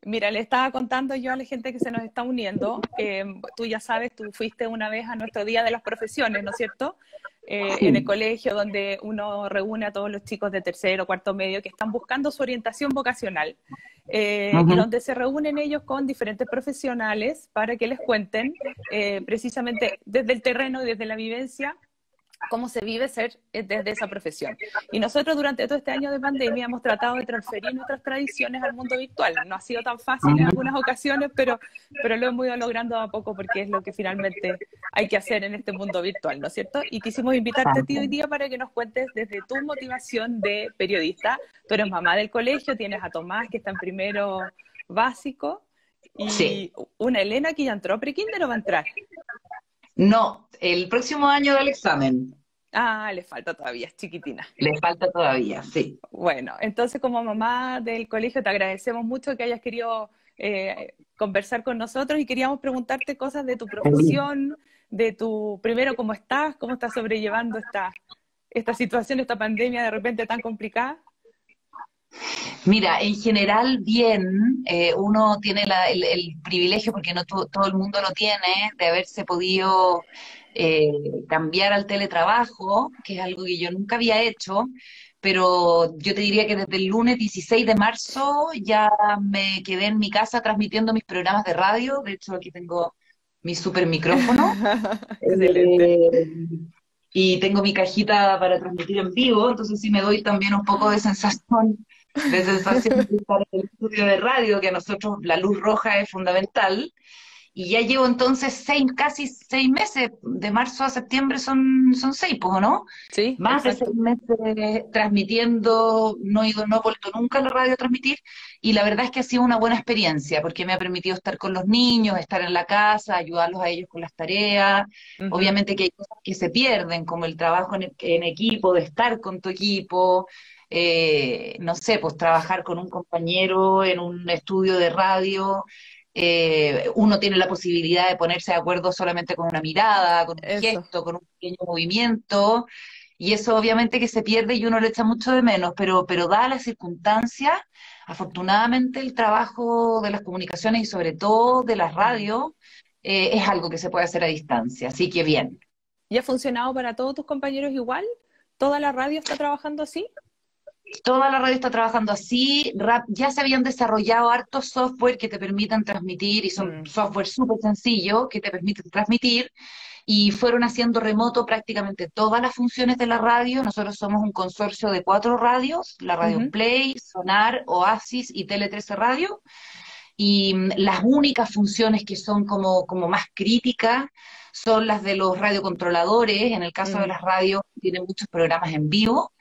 Mira, le estaba contando yo a la gente que se nos está uniendo, tú ya sabes, tú fuiste una vez a nuestro Día de las Profesiones, ¿no es cierto? En el Sí. colegio donde uno reúne a todos los chicos de tercero, cuarto medio que están buscando su orientación vocacional y Ujú. donde se reúnen ellos con diferentes profesionales para que les cuenten precisamente desde el terreno y desde la vivencia cómo se vive ser desde esa profesión. Y nosotros durante todo este año de pandemia hemos tratado de transferir nuestras tradiciones al mundo virtual. No ha sido tan fácil en Ujú. algunas ocasiones, pero lo hemos ido logrando a poco porque es lo que finalmente hay que hacer en este mundo virtual, ¿no es cierto? Y quisimos invitarte a ti hoy Exacto. día para que nos cuentes desde tu motivación de periodista. Tú eres mamá del colegio, tienes a Tomás que está en primero básico Sí. y una Elena que ya entró a prekinder o va a entrar. No, el próximo año da el examen. Ah, le falta todavía, es chiquitina. Le falta todavía, sí. Bueno, entonces como mamá del colegio te agradecemos mucho que hayas querido conversar con nosotros y queríamos preguntarte cosas de tu Feliz. profesión, primero, cómo estás sobrellevando esta situación, esta pandemia de repente tan complicada. Mira, en general bien, uno tiene el privilegio, porque no todo el mundo lo tiene, de haberse podido eh, cambiar al teletrabajo, que es algo que yo nunca había hecho, pero yo te diría que desde el lunes 16 de marzo ya me quedé en mi casa transmitiendo mis programas de radio. De hecho, aquí tengo mi super micrófono. Excelente. eh, y tengo mi cajita para transmitir en vivo, entonces sí me doy también un poco de sensación de estar en el estudio de radio, que a nosotros la luz roja es fundamental. Y ya llevo entonces casi 6 meses, de marzo a septiembre son 6, pues, ¿o no? Sí, Más de seis exacto. meses transmitiendo, no he vuelto nunca a la radio a transmitir, y la verdad es que ha sido una buena experiencia, porque me ha permitido estar con los niños, estar en la casa, ayudarlos a ellos con las tareas. Ujú. Obviamente que hay cosas que se pierden, como el trabajo en equipo, de estar con tu equipo, no sé, pues trabajar con un compañero en un estudio de radio. Uno tiene la posibilidad de ponerse de acuerdo solamente con una mirada, con un Eso. gesto, con un pequeño movimiento, y eso obviamente que se pierde y uno lo echa mucho de menos, pero dadas las circunstancias, afortunadamente el trabajo de las comunicaciones y sobre todo de las Mm. radios es algo que se puede hacer a distancia, así que bien. ¿Y ha funcionado para todos tus compañeros igual? ¿Toda la radio está trabajando así? Toda la radio está trabajando así. Ya se habían desarrollado hartos software que te permiten transmitir, y son Mm. software súper sencillos que te permiten transmitir, y fueron haciendo remoto prácticamente todas las funciones de la radio. Nosotros somos un consorcio de 4 radios: la Radio Ujú. Play, Sonar, Oasis y Tele 13 Radio, y las únicas funciones que son como más críticas son las de los radiocontroladores. En el caso de Mm. las radios, tienen muchos programas en vivo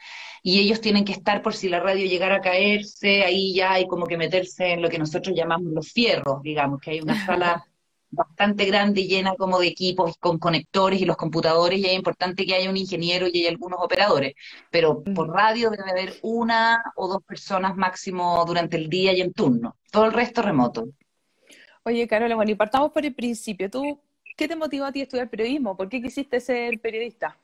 y ellos tienen que estar por si la radio llegara a caerse. Ahí ya hay como que meterse en lo que nosotros llamamos los fierros, digamos, que hay una sala bastante grande llena como de equipos con conectores y los computadores, y es importante que haya un ingeniero y hay algunos operadores, pero por Mm. radio debe haber 1 o 2 personas máximo durante el día y en turno, todo el resto remoto. Oye, Carola, bueno, y partamos por el principio. ¿Tú qué te motivó a ti a estudiar periodismo? ¿Por qué quisiste ser periodista?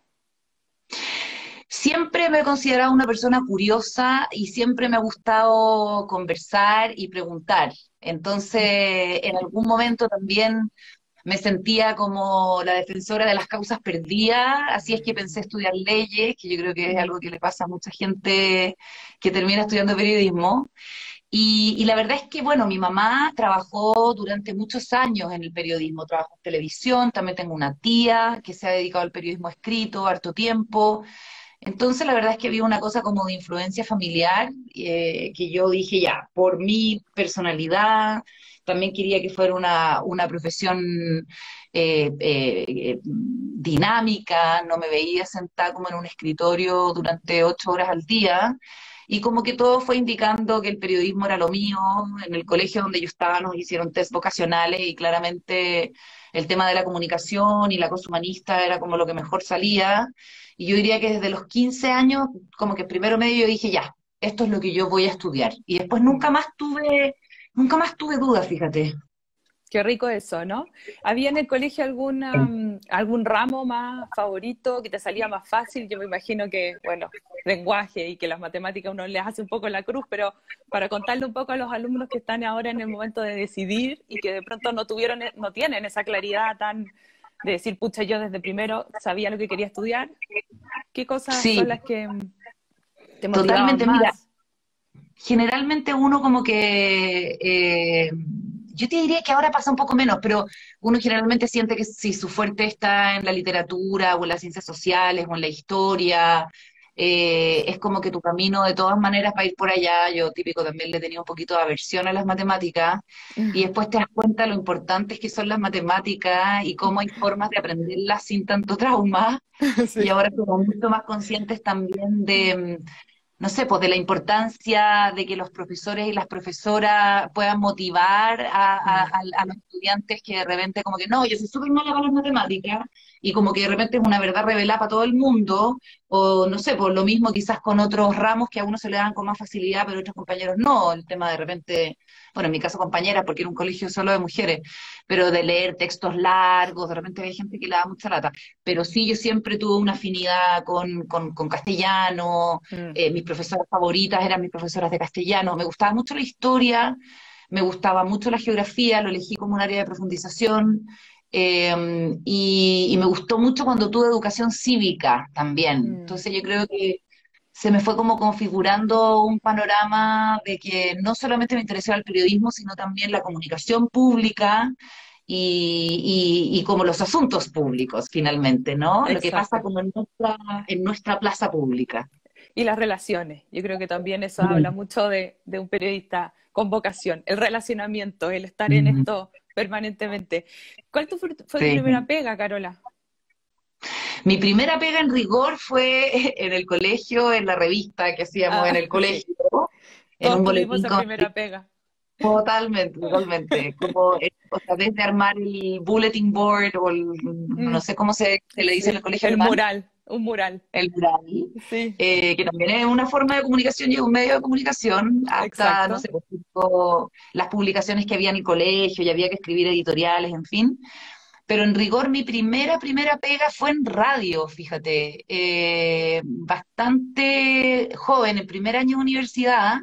Siempre me he considerado una persona curiosa y siempre me ha gustado conversar y preguntar. Entonces, en algún momento también me sentía como la defensora de las causas perdidas, así es que pensé estudiar leyes, que yo creo que es Mm. algo que le pasa a mucha gente que termina estudiando periodismo. Y la verdad es que, bueno, mi mamá trabajó durante muchos años en el periodismo, trabajó en televisión, también tengo una tía que se ha dedicado al periodismo escrito harto tiempo. Entonces, la verdad es que había una cosa como de influencia familiar, que yo dije, ya, por mi personalidad, también quería que fuera una profesión dinámica, no me veía sentada como en un escritorio durante 8 horas al día, y como que todo fue indicando que el periodismo era lo mío. En el colegio donde yo estaba nos hicieron test vocacionales y claramente el tema de la comunicación y la cosa humanista era como lo que mejor salía. Y yo diría que desde los 15 años, como que en primero medio yo dije, ya, esto es lo que yo voy a estudiar. Y después Mm. nunca más tuve dudas, fíjate. Qué rico eso, ¿no? ¿Había en el colegio algún ramo más favorito que te salía más fácil? Yo me imagino que, bueno, lenguaje y que las matemáticas uno les hace un poco la cruz, pero para contarle un poco a los alumnos que están ahora en el momento de decidir y que de pronto no tienen esa claridad tan de decir, pucha, yo desde primero sabía lo que quería estudiar, ¿qué cosas Sí, son las que te motivaban totalmente. Mira, más? generalmente uno como que, yo te diría que ahora pasa un poco menos, pero uno generalmente siente que si su fuerte está en la literatura o en las ciencias sociales o en la historia, es como que tu camino de todas maneras va a ir por allá. Yo típico también le tenía un poquito de aversión a las matemáticas y después te das cuenta lo importantes que son las matemáticas y cómo hay formas de aprenderlas sin tanto trauma. Y Sí. ahora somos mucho más conscientes también de, no sé, pues de la importancia de que los profesores y las profesoras puedan motivar Mm. a los estudiantes que de repente como que no, yo soy súper mala para las matemáticas y como que de repente es una verdad revelada para todo el mundo, o no sé, pues lo mismo quizás con otros ramos que a uno se le dan con más facilidad, pero a otros compañeros no, el tema de repente, bueno, en mi caso compañeras, porque era un colegio solo de mujeres, pero de leer textos largos, de repente hay gente que le da mucha lata, pero sí yo siempre tuve una afinidad con castellano. Mm. Mis profesoras favoritas eran mis profesoras de castellano. Me gustaba mucho la historia, me gustaba mucho la geografía, lo elegí como un área de profundización. Y me gustó mucho cuando tuve educación cívica también. Mm. Entonces yo creo que se me fue como configurando un panorama de que no solamente me interesaba el periodismo, sino también la comunicación pública y como los asuntos públicos, finalmente, ¿no? Lo que pasa Exacto. como en nuestra plaza pública. Y las relaciones. Yo creo que también eso habla Mm. mucho de un periodista con vocación, el relacionamiento, el estar en Mm, esto permanentemente. ¿Cuál fue tu sí. primera pega, Carola? Mi primera pega en rigor fue en el colegio, en la revista que hacíamos en Ah, el sí, colegio, en todos un tuvimos boletín esa con primera pega. totalmente, totalmente, como o sea, desde armar el bulletin board o no Mm, sé cómo se le dice en el sí, colegio el alemán, mural, un mural. el mural, Sí, que también es una forma de comunicación y es un medio de comunicación, hasta, no exacto. sé, pues, tipo, las publicaciones que había en el colegio y había que escribir editoriales, en fin. Pero en rigor mi primera pega fue en radio, fíjate, bastante joven, el primer año de universidad,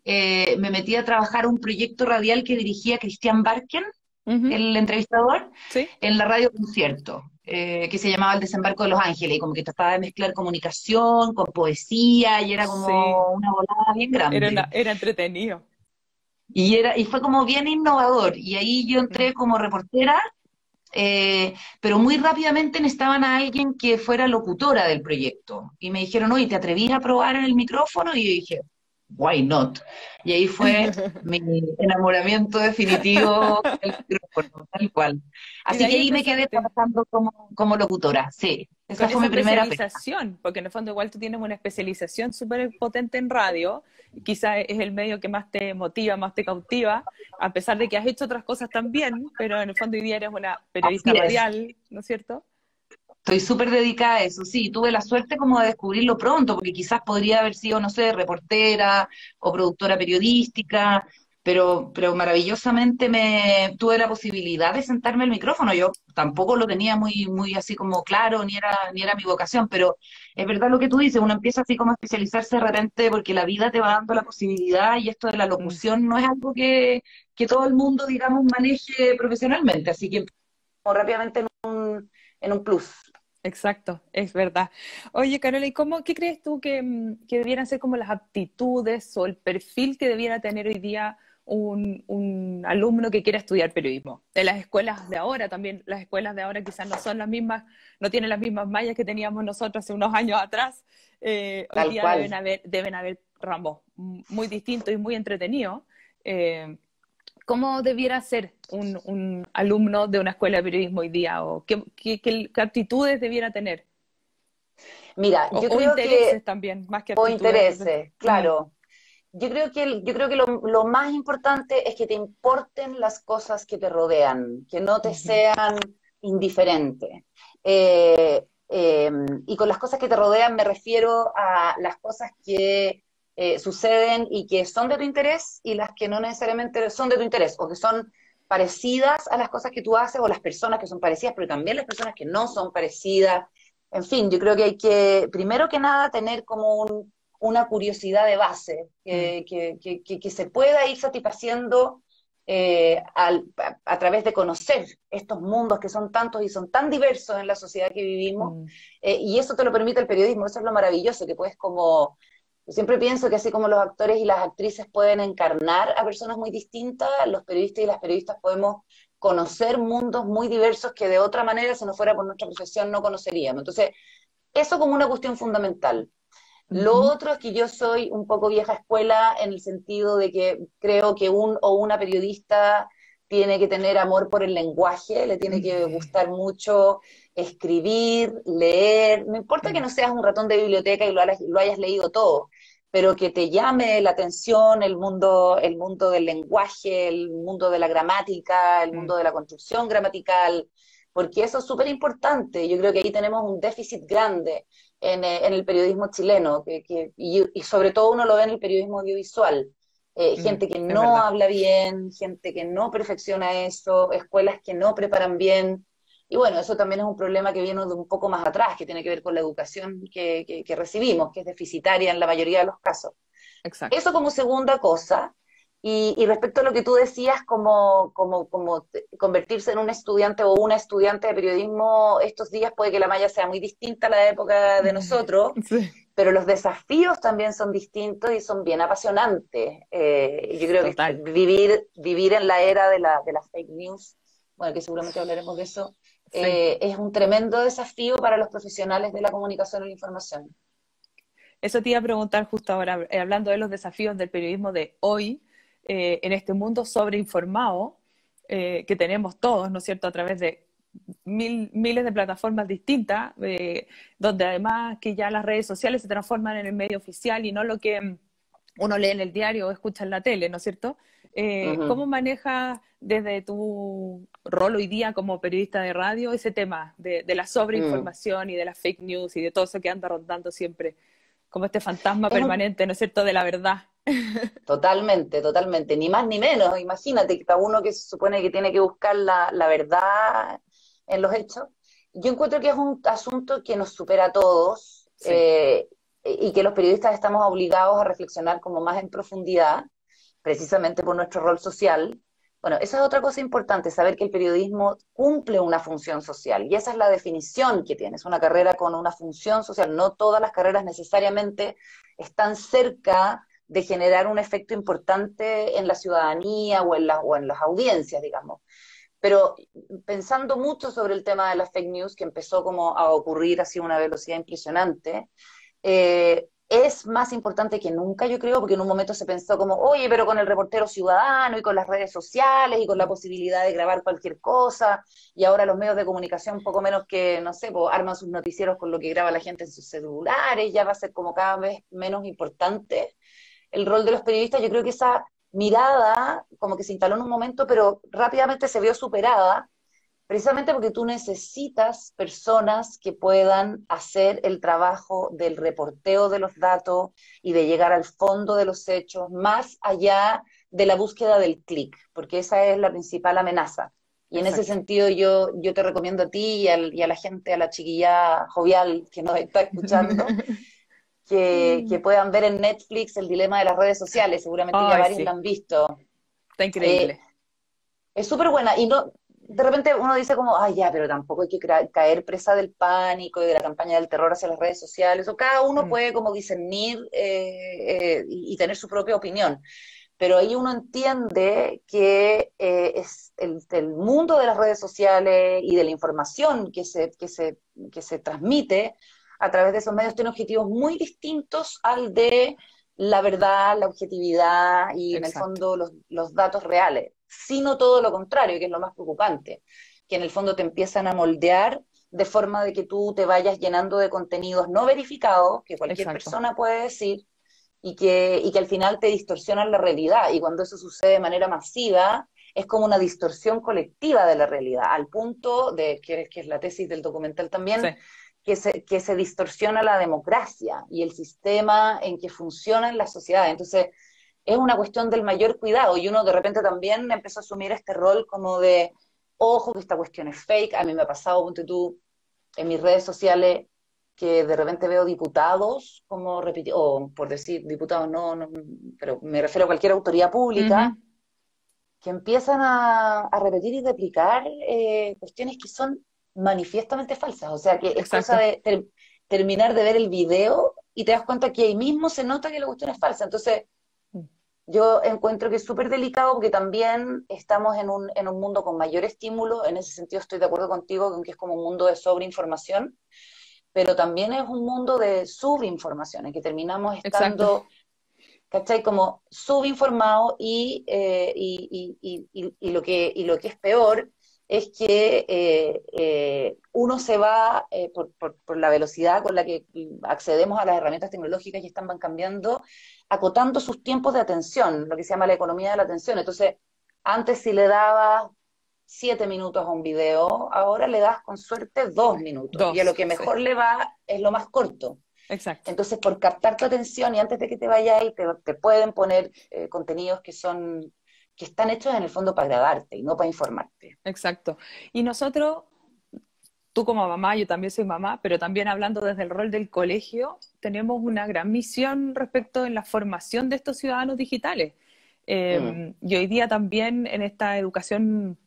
me metí a trabajar un proyecto radial que dirigía Christian Barken, Ujú. el entrevistador, Sí, en la radio concierto, que se llamaba El Desembarco de los Ángeles, y como que trataba de mezclar comunicación con poesía, y era sí, como una volada bien grande. era entretenido. Y fue como bien innovador, y ahí yo Mm. entré como reportera. Pero muy rápidamente necesitaban a alguien que fuera locutora del proyecto. Y me dijeron, oye, ¿te atrevís a probar en el micrófono? Y yo dije, why not? Y ahí fue mi enamoramiento definitivo del micrófono, tal cual. Y de Así que ahí ahí me quedé empezaste. trabajando como locutora, sí. Esa Con fue esa mi primera pega. especialización, porque en el fondo igual tú tienes una especialización súper potente en radio, y quizá es el medio que más te motiva, más te cautiva, a pesar de que has hecho otras cosas también, pero en el fondo hoy día eres una periodista Así es. radial, ¿no es cierto? Estoy súper dedicada a eso, sí, tuve la suerte como de descubrirlo pronto, porque quizás podría haber sido, no sé, reportera o productora periodística, pero maravillosamente me tuve la posibilidad de sentarme al micrófono. Yo tampoco lo tenía muy así como claro, ni era mi vocación, pero es verdad lo que tú dices, uno empieza así como a especializarse de repente porque la vida te va dando la posibilidad y esto de la Mm, locución no es algo que todo el mundo, digamos, maneje profesionalmente, así que como rápidamente en un plus. exacto, es verdad. Oye, Carola, qué crees tú que debieran ser como las aptitudes o el perfil que debiera tener hoy día un alumno que quiera estudiar periodismo? De las escuelas de ahora también, las escuelas de ahora quizás no son las mismas, no tienen las mismas mallas que teníamos nosotros hace unos años atrás. Hoy Tal día cual. deben haber ramos muy distintos y muy entretenidos. Eh, ¿Cómo debiera ser un alumno de una escuela de periodismo hoy día? ¿O qué aptitudes debiera tener? Mira, yo O creo que, intereses también, más que o aptitudes. intereses, Mm, claro. Yo creo que lo más importante es que te importen las cosas que te rodean, que no te ujú, sean indiferentes. Y con las cosas que te rodean me refiero a las cosas que suceden y que son de tu interés y las que no necesariamente son de tu interés o que son parecidas a las cosas que tú haces, o las personas que son parecidas, pero también las personas que no son parecidas. En fin, yo creo que hay que, primero que nada, tener como una curiosidad de base, Mm, que se pueda ir satisfaciendo a través de conocer estos mundos que son tantos y son tan diversos en la sociedad que vivimos, mm, y eso te lo permite el periodismo, eso es lo maravilloso, que puedes como, yo siempre pienso que así como los actores y las actrices pueden encarnar a personas muy distintas, los periodistas y las periodistas podemos conocer mundos muy diversos que de otra manera, si no fuera por nuestra profesión, no conoceríamos. Entonces, eso como una cuestión fundamental. Lo ujú. otro es que yo soy un poco vieja escuela en el sentido de que creo que un o una periodista tiene que tener amor por el lenguaje, le tiene que gustar mucho escribir, leer, no importa que Mm, no seas un ratón de biblioteca y lo hayas leído todo, pero que te llame la atención el mundo del lenguaje, el mundo de la gramática, el mm, mundo de la construcción gramatical, porque eso es súper importante. Yo creo que ahí tenemos un déficit grande en el periodismo chileno, y sobre todo uno lo ve en el periodismo audiovisual. Gente que es no verdad. habla bien, gente que no perfecciona eso, escuelas que no preparan bien. Y bueno, eso también es un problema que viene de un poco más atrás, que tiene que ver con la educación que recibimos, que es deficitaria en la mayoría de los casos. Exacto. Eso como segunda cosa. Y respecto a lo que tú decías, convertirse en un estudiante o una estudiante de periodismo, estos días puede que la malla sea muy distinta a la época de nosotros, Sí, pero los desafíos también son distintos y son bien apasionantes. Yo creo que total. vivir en la era de las fake news, bueno, que seguramente hablaremos de eso, Sí. es un tremendo desafío para los profesionales de la comunicación y la información. Eso te iba a preguntar justo ahora, hablando de los desafíos del periodismo de hoy, en este mundo sobreinformado que tenemos todos, ¿no es cierto?, a través de miles de plataformas distintas, donde además que ya las redes sociales se transforman en el medio oficial y no lo que uno lee en el diario o escucha en la tele, ¿no es cierto? Ujú, ¿Cómo manejas desde tu rol hoy día como periodista de radio ese tema de la mm. sobreinformación y de las fake news y de todo eso que anda rondando siempre, como este fantasma Es un, permanente, ¿no es cierto?, de la verdad. Totalmente, totalmente, ni más ni menos. Imagínate que está uno que se supone que tiene que buscar la verdad en los hechos. Yo encuentro que es un asunto que nos supera a todos, Sí, y que los periodistas estamos obligados a reflexionar como más en profundidad, precisamente por nuestro rol social. Bueno, esa es otra cosa importante, saber que el periodismo cumple una función social, y esa es la definición que tiene, es una carrera con una función social. No todas las carreras necesariamente están cerca de generar un efecto importante en la ciudadanía o en las audiencias, digamos. Pero pensando mucho sobre el tema de las fake news, que empezó como a ocurrir así a una velocidad impresionante, es más importante que nunca, yo creo, porque en un momento se pensó como, oye, pero con el reportero ciudadano y con las redes sociales y con la posibilidad de grabar cualquier cosa, y ahora los medios de comunicación, poco menos que, no sé, pues, arman sus noticieros con lo que graba la gente en sus celulares, ya va a ser como cada vez menos importante el rol de los periodistas. Yo creo que esa mirada como que se instaló en un momento, pero rápidamente se vio superada, precisamente porque tú necesitas personas que puedan hacer el trabajo del reporteo de los datos y de llegar al fondo de los hechos, más allá de la búsqueda del clic, porque esa es la principal amenaza. Y en ese exacto. sentido yo te recomiendo a ti y a la gente, a la chiquilla jovial que nos está escuchando, que puedan ver en Netflix El dilema de las redes sociales. Seguramente ya Ay, varios la sí, han visto. está Eh, increíble. es súper buena, y no, de repente uno dice como, ay, ya, pero tampoco hay que caer presa del pánico y de la campaña del terror hacia las redes sociales, o cada uno Mm, puede como discernir, y tener su propia opinión. Pero ahí uno entiende que es el mundo de las redes sociales y de la información que se transmite a través de esos medios tiene objetivos muy distintos al de la verdad, la objetividad y en el exacto, fondo los datos reales, sino todo lo contrario, que es lo más preocupante, que en el fondo te empiezan a moldear de forma de que tú te vayas llenando de contenidos no verificados, que cualquier exacto. persona puede decir, y que al final te distorsionan la realidad. Y cuando eso sucede de manera masiva, es como una distorsión colectiva de la realidad, al punto de, que es la tesis del documental también, Sí. que se distorsiona la democracia y el sistema en que funcionan las sociedades. Entonces, es una cuestión del mayor cuidado, y uno de repente también empezó a asumir este rol como de, ojo, que esta cuestión es fake. A mí me ha pasado, ponte tú, en mis redes sociales, que de repente veo diputados, como o por decir diputados, no, pero me refiero a cualquier autoridad pública, Ujú. que empiezan a repetir y replicar cuestiones que son manifiestamente falsas. O sea, que es cosa Exacto. de terminar de ver el video y te das cuenta que ahí mismo se nota que la cuestión es falsa. Entonces, Mm. yo encuentro que es súper delicado porque también estamos en un mundo con mayor estímulo. En ese sentido estoy de acuerdo contigo con que es como un mundo de sobreinformación, pero también es un mundo de subinformación, en que terminamos Exacto. estando, ¿cachai? Como subinformado y lo que es peor es que uno se va, por la velocidad con la que accedemos a las herramientas tecnológicas y están van cambiando, acotando sus tiempos de atención, lo que se llama la economía de la atención. Entonces, antes si le dabas 7 minutos a un video, ahora le das con suerte 2 minutos. Y a lo Dos, que sí. mejor le va es lo más corto. Exacto. Entonces, por captar tu atención y antes de que te vayas ahí, te pueden poner contenidos que están hechos en el fondo para agradarte y no para informarte. Exacto. Y nosotros, tú como mamá, yo también soy mamá, pero también hablando desde el rol del colegio, tenemos una gran misión respecto en la formación de estos ciudadanos digitales. Mm, Y hoy día también en esta educación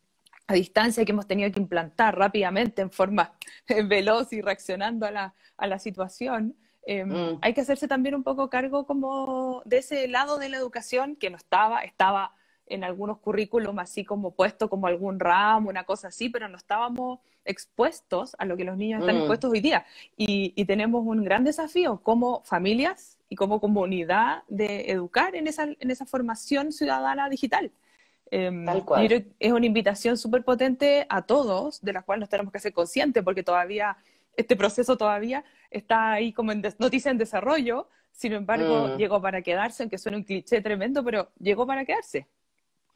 a distancia que hemos tenido que implantar rápidamente en forma veloz y reaccionando a la situación, mm, hay que hacerse también un poco cargo como de ese lado de la educación que no estaba en algunos currículum así como puesto como algún ramo, una cosa así, pero no estábamos expuestos a lo que los niños están mm, expuestos hoy día. Y tenemos un gran desafío como familias y como comunidad de educar en esa formación ciudadana digital. tal Yo cual. creo que es una invitación súper potente a todos, de la cual nos tenemos que hacer conscientes, porque todavía, este proceso todavía está ahí como noticia en desarrollo, sin embargo, Mm, llegó para quedarse, aunque suene un cliché tremendo, pero llegó para quedarse.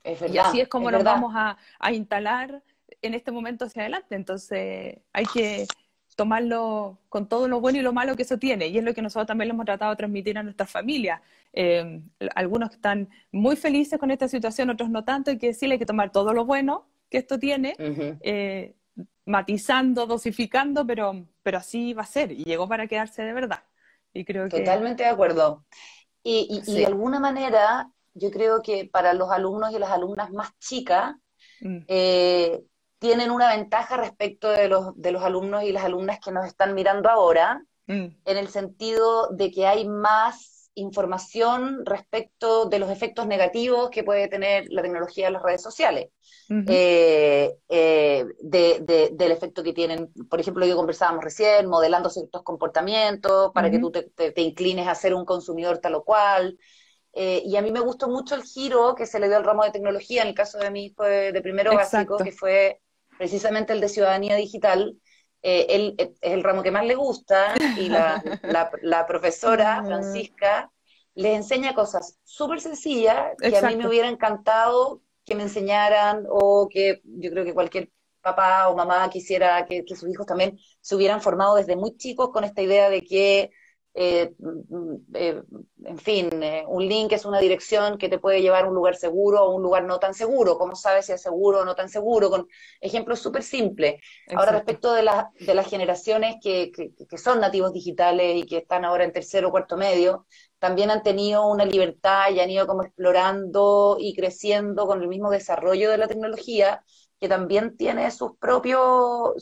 es Y así verdad, es como es nos verdad. vamos a instalar en este momento hacia adelante. Entonces hay que tomarlo con todo lo bueno y lo malo que eso tiene. Y es lo que nosotros también le hemos tratado de transmitir a nuestras familias. Algunos que están muy felices con esta situación, otros no tanto, y que decirle hay que tomar todo lo bueno que esto tiene, Ujú. eh, matizando, dosificando, pero así va a ser. Y llegó para quedarse de verdad. Y creo que Totalmente de acuerdo. Y de sí. alguna manera, yo creo que para los alumnos y las alumnas más chicas, Mm, eh, tienen una ventaja respecto de los alumnos y las alumnas que nos están mirando ahora, mm, en el sentido de que hay más información respecto de los efectos negativos que puede tener la tecnología de las redes sociales. ujú, Del efecto que tienen, por ejemplo, lo que conversábamos recién, modelando ciertos comportamientos para que ujú. tú te inclines a ser un consumidor tal o cual. Y a mí me gustó mucho el giro que se le dio al ramo de tecnología en el caso de mi hijo de primero básico, que Exacto. fue precisamente el de ciudadanía digital. Él es el ramo que más le gusta y la profesora Mm, Francisca les enseña cosas súper sencillas que a mí me exacto. hubiera encantado que me enseñaran o que yo creo que cualquier papá o mamá quisiera que sus hijos también se hubieran formado desde muy chicos con esta idea de que eh, eh, en fin, un link es una dirección que te puede llevar a un lugar seguro o un lugar no tan seguro. ¿Cómo sabes si es seguro o no tan seguro? Con ejemplos súper simples. Ahora, Exacto. respecto de las generaciones que son nativos digitales y que están ahora en tercero o cuarto medio, también han tenido una libertad y han ido como explorando y creciendo con el mismo desarrollo de la tecnología, que también tiene sus propios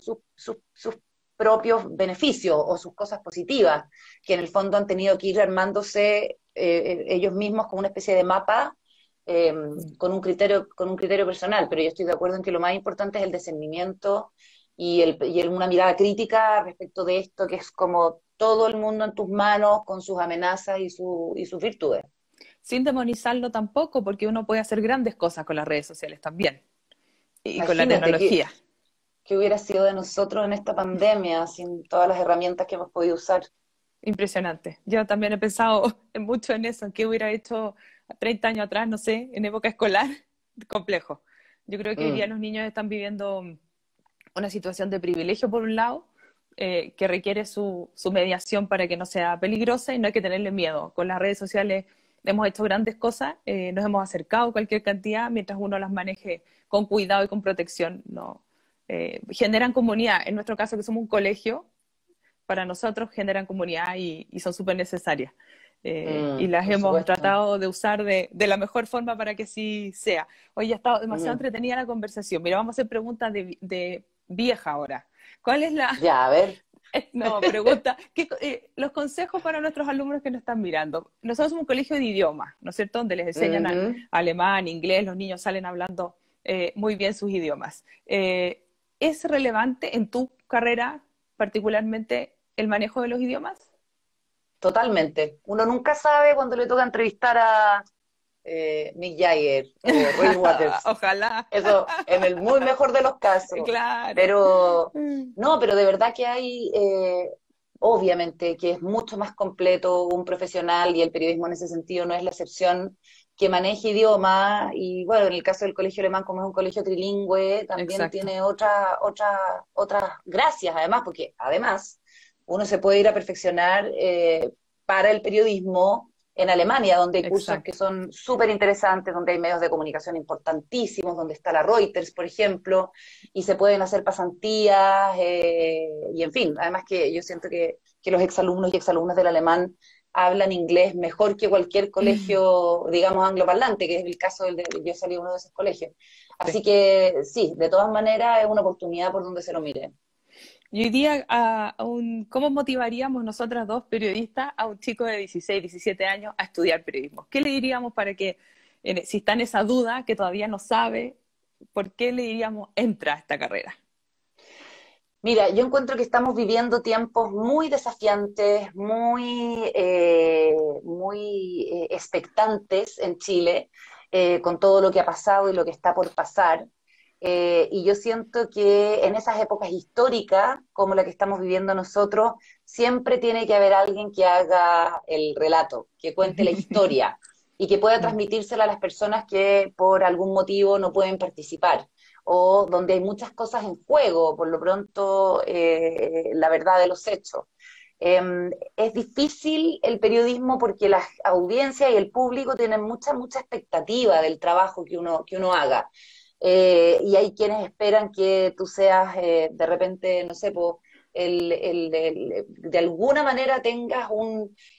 beneficios o sus cosas positivas, que en el fondo han tenido que ir armándose ellos mismos como una especie de mapa eh, Mm. con un criterio personal, pero yo estoy de acuerdo en que lo más importante es el discernimiento una mirada crítica respecto de esto, que es como todo el mundo en tus manos con sus amenazas y sus virtudes. Sin demonizarlo tampoco, porque uno puede hacer grandes cosas con las redes sociales también y con la Imagínate tecnología. qué hubiera sido de nosotros en esta pandemia sin todas las herramientas que hemos podido usar. Impresionante. Yo también he pensado mucho en eso, qué hubiera hecho 30 años atrás, no sé, en época escolar, complejo. Yo creo que hoy día Mm, los niños están viviendo una situación de privilegio por un lado, que requiere su mediación para que no sea peligrosa y no hay que tenerle miedo. Con las redes sociales hemos hecho grandes cosas, nos hemos acercado cualquier cantidad, mientras uno las maneje con cuidado y con protección, no, generan comunidad. En nuestro caso, que somos un colegio, para nosotros generan comunidad y son súper necesarias. Y las Por hemos supuesto. tratado de usar de la mejor forma para que sí sea. Hoy ha estado demasiado Ujú. entretenida la conversación. Mira, vamos a hacer preguntas de vieja ahora. ¿Cuál es la, Ya, a ver. no, pregunta, los consejos para nuestros alumnos que nos están mirando? Nosotros somos un colegio de idiomas, ¿no es cierto? Donde les enseñan Ujú. alemán, inglés, los niños salen hablando muy bien sus idiomas. ¿Es relevante en tu carrera particularmente el manejo de los idiomas? Totalmente. Uno nunca sabe cuando le toca entrevistar a Mick Jagger o Roy Waters. Ojalá. Eso en el muy mejor de los casos. Claro. Pero no, pero de verdad que hay, obviamente, que es mucho más completo un profesional y el periodismo en ese sentido no es la excepción que maneje idioma. Y bueno, en el caso del colegio alemán, como es un colegio trilingüe, también Exacto. tiene otras gracias, además, porque además uno se puede ir a perfeccionar para el periodismo en Alemania, donde hay cursos que Exacto. son súper interesantes, donde hay medios de comunicación importantísimos, donde está la Reuters, por ejemplo, y se pueden hacer pasantías, y en fin, además que yo siento que los exalumnos y exalumnas del alemán hablan inglés mejor que cualquier colegio, digamos, angloparlante, que es el caso yo salí de uno de esos colegios. Sí. Así que sí, de todas maneras es una oportunidad por donde se lo mire. Y hoy día, ¿cómo motivaríamos nosotras dos periodistas a un chico de 16, 17 años a estudiar periodismo? ¿Qué le diríamos para que, si está en esa duda, que todavía no sabe, por qué le diríamos, entra a esta carrera? Mira, yo encuentro que estamos viviendo tiempos muy desafiantes, muy expectantes en Chile, con todo lo que ha pasado y lo que está por pasar. Y yo siento que en esas épocas históricas, como la que estamos viviendo nosotros, siempre tiene que haber alguien que haga el relato, que cuente la historia y que pueda transmitírsela a las personas que por algún motivo no pueden participar o donde hay muchas cosas en juego, por lo pronto la verdad de los hechos. Es difícil el periodismo porque la audiencia y el público tienen mucha expectativa del trabajo que uno haga. Y hay quienes esperan que tú seas de repente, no sé, de alguna manera tengas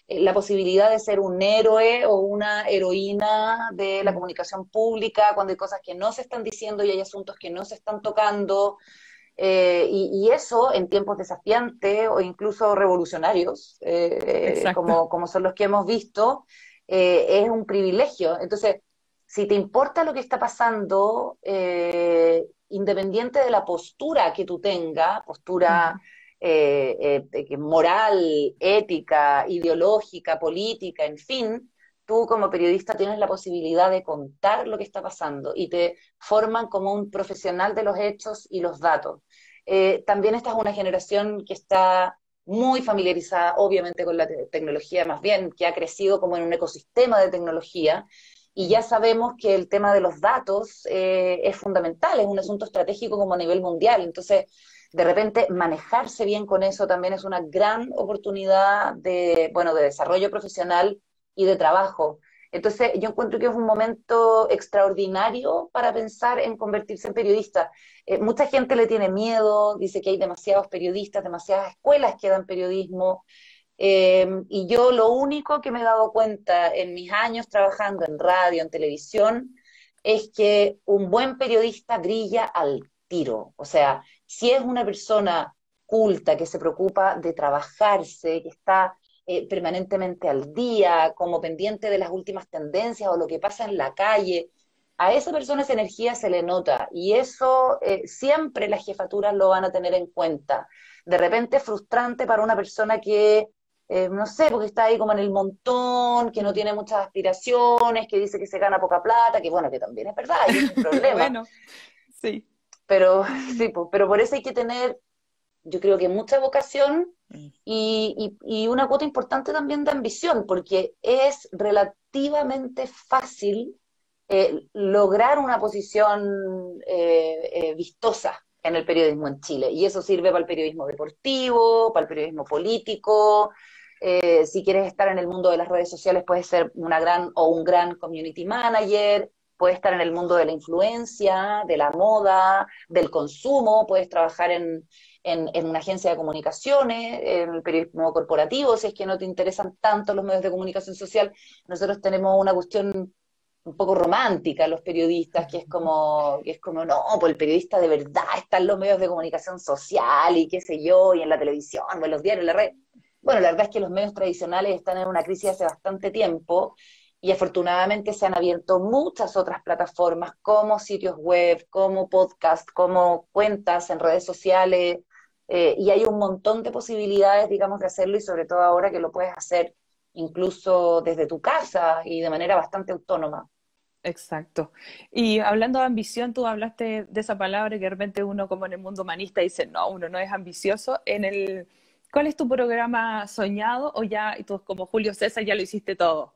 la posibilidad de ser un héroe o una heroína de la comunicación pública cuando hay cosas que no se están diciendo y hay asuntos que no se están tocando. Y eso en tiempos desafiantes o incluso revolucionarios, Exacto. como son los que hemos visto, es un privilegio. Entonces, si te importa lo que está pasando, independiente de la postura que tú tengas, postura moral, ética, ideológica, política, en fin, tú como periodista tienes la posibilidad de contar lo que está pasando y te forman como un profesional de los hechos y los datos. También esta es una generación que está muy familiarizada, obviamente, con la tecnología, más bien, que ha crecido como en un ecosistema de tecnología, y ya sabemos que el tema de los datos es fundamental, es un asunto estratégico como a nivel mundial. Entonces, de repente, manejarse bien con eso también es una gran oportunidad de, bueno, de desarrollo profesional y de trabajo. Entonces, yo encuentro que es un momento extraordinario para pensar en convertirse en periodista. Mucha gente le tiene miedo, dice que hay demasiados periodistas, demasiadas escuelas que dan periodismo, y yo lo único que me he dado cuenta en mis años trabajando en radio, en televisión, es que un buen periodista brilla al tiro. O sea, si es una persona culta, que se preocupa de trabajarse, que está permanentemente al día, como pendiente de las últimas tendencias o lo que pasa en la calle, a esa persona esa energía se le nota y eso siempre las jefaturas lo van a tener en cuenta. De repente es frustrante para una persona que no sé, porque está ahí como en el montón, que no tiene muchas aspiraciones, que dice que se gana poca plata, que bueno, que también es verdad, y es un problema, Bueno, sí. pero sí, pero por eso hay que tener, yo creo que mucha vocación Mm. y una cuota importante también de ambición, porque es relativamente fácil lograr una posición vistosa en el periodismo en Chile, y eso sirve para el periodismo deportivo, para el periodismo político, Si quieres estar en el mundo de las redes sociales, puedes ser una gran o un gran community manager, puedes estar en el mundo de la influencia, de la moda, del consumo, puedes trabajar en una agencia de comunicaciones, en el periodismo corporativo, si es que no te interesan tanto los medios de comunicación social. Nosotros tenemos una cuestión un poco romántica los periodistas, que es como, no, pues el periodista de verdad está en los medios de comunicación social y qué sé yo, y en la televisión, o en los diarios, en la red. Bueno, la verdad es que los medios tradicionales están en una crisis hace bastante tiempo y afortunadamente se han abierto muchas otras plataformas como sitios web, como podcast, como cuentas en redes sociales, y hay un montón de posibilidades, digamos, de hacerlo y sobre todo ahora que lo puedes hacer incluso desde tu casa y de manera bastante autónoma. Exacto. Y hablando de ambición, tú hablaste de esa palabra que de repente uno como en el mundo humanista dice, no, uno no es ambicioso. ¿Cuál es tu programa soñado o ya, y tú como Julio César ya lo hiciste todo?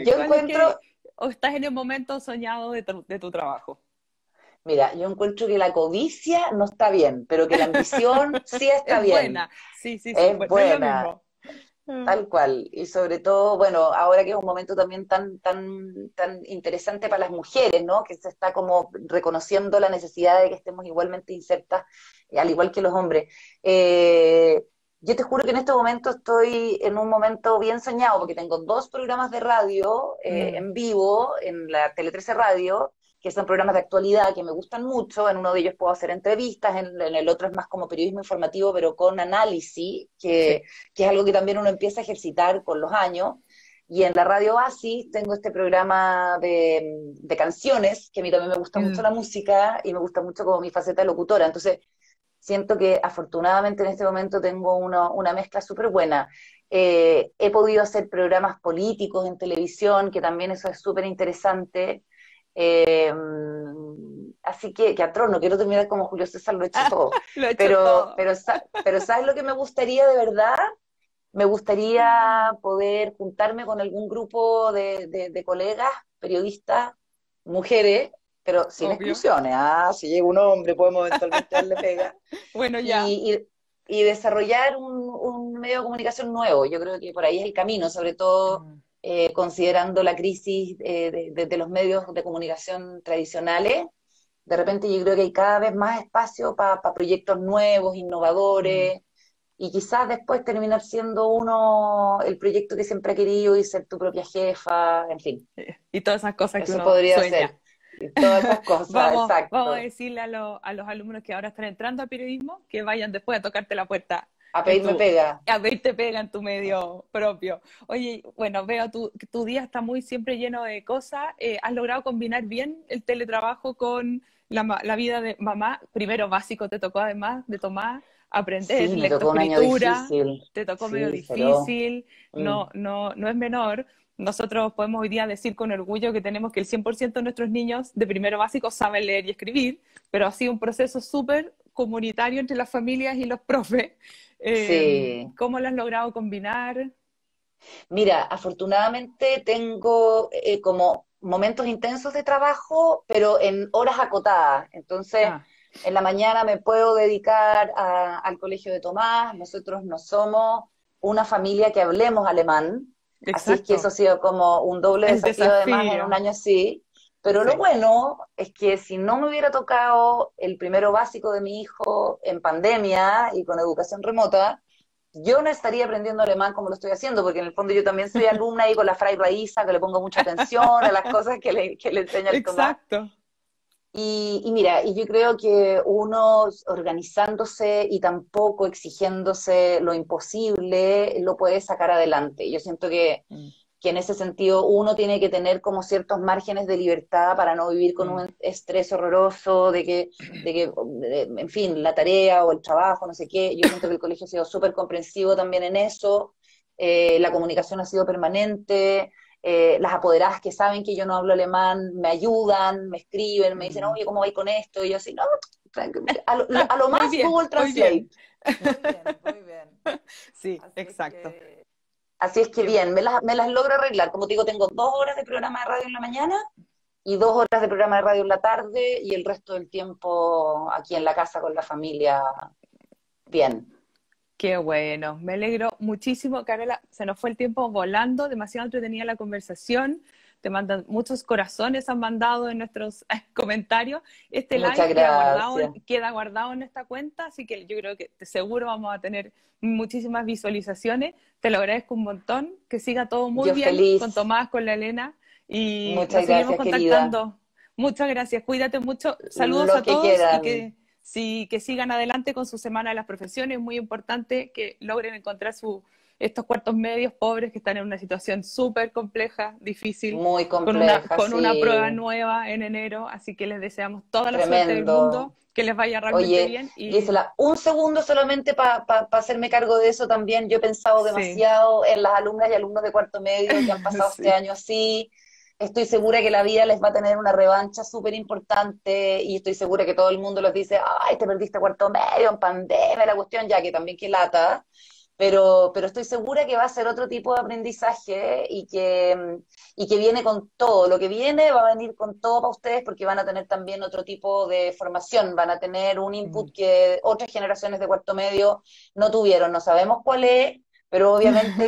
Yo ¿Cuál es encuentro, o estás en el momento soñado de tu trabajo? mira, yo encuentro que la codicia no está bien, pero que la ambición sí está Es bien, buena, sí, sí, sí, es no es lo buena. mismo. Ah, Tal cual, y sobre todo, bueno, ahora que es un momento también tan interesante para las mujeres, ¿no? Que se está como reconociendo la necesidad de que estemos igualmente insertas, al igual que los hombres. Eh, yo te juro que en este momento estoy en un momento bien soñado, porque tengo dos programas de radio mm, en vivo, en la Tele 13 Radio, que son programas de actualidad que me gustan mucho. En uno de ellos puedo hacer entrevistas, en el otro es más como periodismo informativo, pero con análisis, sí. que es algo que también uno empieza a ejercitar con los años. Y en la radio Oasis tengo este programa de canciones, que a mí también me gusta mucho Mm. la música y me gusta mucho como mi faceta de locutora. Entonces, siento que afortunadamente en este momento tengo una mezcla súper buena. He podido hacer programas políticos en televisión, que también eso es súper interesante. Eh, Así que a trono, quiero terminar como Julio César, lo he hecho Ah, todo. lo he hecho Pero, todo. pero, pero ¿sabes lo que me gustaría de verdad? Me gustaría poder juntarme con algún grupo de colegas, periodistas, mujeres, pero sin Obvio. exclusiones. Ah, si llega un hombre, podemos eventualmente darle pega. Bueno, ya. Y desarrollar un medio de comunicación nuevo. Yo creo que por ahí es el camino, sobre todo Mm. considerando la crisis de los medios de comunicación tradicionales. De repente yo creo que hay cada vez más espacio para proyectos nuevos, Mm. innovadores, y quizás después terminar siendo uno el proyecto que siempre ha querido y ser tu propia jefa, en fin, Y todas esas cosas que eso uno podría sueña. ser. Y todas esas cosas, Vamos a exacto. decirle a los alumnos que ahora están entrando a periodismo que vayan después a tocarte la puerta A en pedirme pega. a verte pega en tu medio propio. Oye, bueno, veo que tu día está muy siempre lleno de cosas. ¿Has logrado combinar bien el teletrabajo con la vida de mamá? Primero básico te tocó además de tomar, aprender Sí, me tocó un año lectoescritura, difícil. te tocó medio Sí, pero difícil, no es menor. Nosotros podemos hoy día decir con orgullo que tenemos que el 100% de nuestros niños de primero básico saben leer y escribir, pero ha sido un proceso súper comunitario entre las familias y los profes. sí. ¿Cómo lo has logrado combinar? Mira, afortunadamente tengo como momentos intensos de trabajo, pero en horas acotadas. Entonces, Ah, en la mañana me puedo dedicar al colegio de Tomás. Nosotros no somos una familia que hablemos alemán, así es que eso exacto, ha sido como un doble el desafío además en un desafío. año así. Pero lo Sí. bueno es que si no me hubiera tocado el primero básico de mi hijo en pandemia y con educación remota, yo no estaría aprendiendo alemán como lo estoy haciendo, porque en el fondo yo también soy alumna y con la Fray Raíza, que le pongo mucha atención a las cosas que le enseña el Tomás. Exacto. Y mira, y yo creo que uno organizándose y tampoco exigiéndose lo imposible, lo puede sacar adelante. Yo siento Mm, que en ese sentido uno tiene que tener como ciertos márgenes de libertad para no vivir con mm, un estrés horroroso en fin, la tarea o el trabajo, no sé qué. Yo siento que el colegio ha sido súper comprensivo también en eso. La comunicación ha sido permanente. Las apoderadas que saben que yo no hablo alemán me ayudan, me escriben, me dicen, mm. oye, ¿cómo vais con esto? Y yo así, no, a lo Muy más bien, Google muy Translate. bien. Muy bien, muy bien. Sí, Así es exacto. que Así es que Qué- bien, me las logro arreglar. Como te digo, tengo 2 horas de programa de radio en la mañana y 2 horas de programa de radio en la tarde y el resto del tiempo aquí en la casa con la familia, bien. Qué bueno, me alegro muchísimo, Carola. Se nos fue el tiempo volando, demasiado entretenida la conversación. Te mandan muchos corazones, han mandado en nuestros comentarios. Este Muchas live gracias. queda guardado en esta cuenta, así que yo creo que seguro vamos a tener muchísimas visualizaciones. Te lo agradezco un montón, que siga todo muy Yo bien con feliz. Tomás, con la Elena, y nos Muchas seguimos gracias, querida. contactando. Muchas gracias, cuídate mucho. Saludos Lo a que todos y quieran. que sí, que sigan adelante con su Semana de las Profesiones. Es muy importante que logren encontrar estos cuartos medios pobres que están en una situación súper compleja, difícil, Muy compleja, con una prueba sí. nueva en enero. Así que les deseamos toda la suerte del Tremendo. mundo, que les vaya realmente Oye, bien. Y Gisela, un segundo solamente para hacerme cargo de eso también. Yo he pensado sí, demasiado en las alumnas y alumnos de cuarto medio que han pasado este sí, año así. Estoy segura que la vida les va a tener una revancha súper importante y estoy segura que todo el mundo les dice, ay, te perdiste cuarto medio en pandemia, la cuestión, ya que también que lata. Pero estoy segura que va a ser otro tipo de aprendizaje y que viene con todo. Lo que viene va a venir con todo para ustedes porque van a tener también otro tipo de formación, van a tener un mm. input que otras generaciones de cuarto medio no tuvieron. No sabemos cuál es, pero obviamente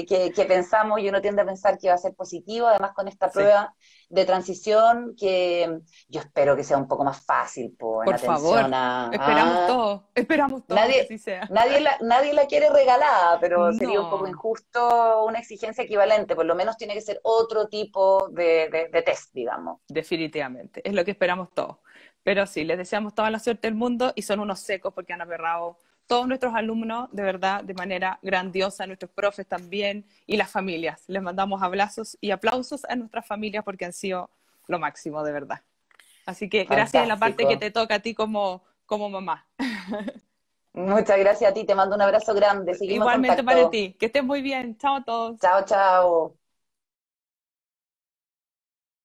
que pensamos y uno tiende a pensar que va a ser positivo, además con esta Sí, prueba de transición que yo espero que sea un poco más fácil, po, en por atención favor, a... esperamos todos que Nadie, así sea. nadie la quiere regalada, pero sería un poco No. injusto una exigencia equivalente. Por lo menos tiene que ser otro tipo de test, digamos. Definitivamente, es lo que esperamos todos. Pero sí, les deseamos toda la suerte del mundo y son unos secos porque han aperrado todos nuestros alumnos, de verdad, de manera grandiosa, nuestros profes también y las familias. Les mandamos abrazos y aplausos a nuestras familias porque han sido lo máximo, de verdad. Así que gracias en la parte que Fantástico. te toca a ti como mamá. Muchas gracias a ti, te mando un abrazo grande. Seguimos en Igualmente para contacto. ti, que estés muy bien. Chao a todos. Chao, chao.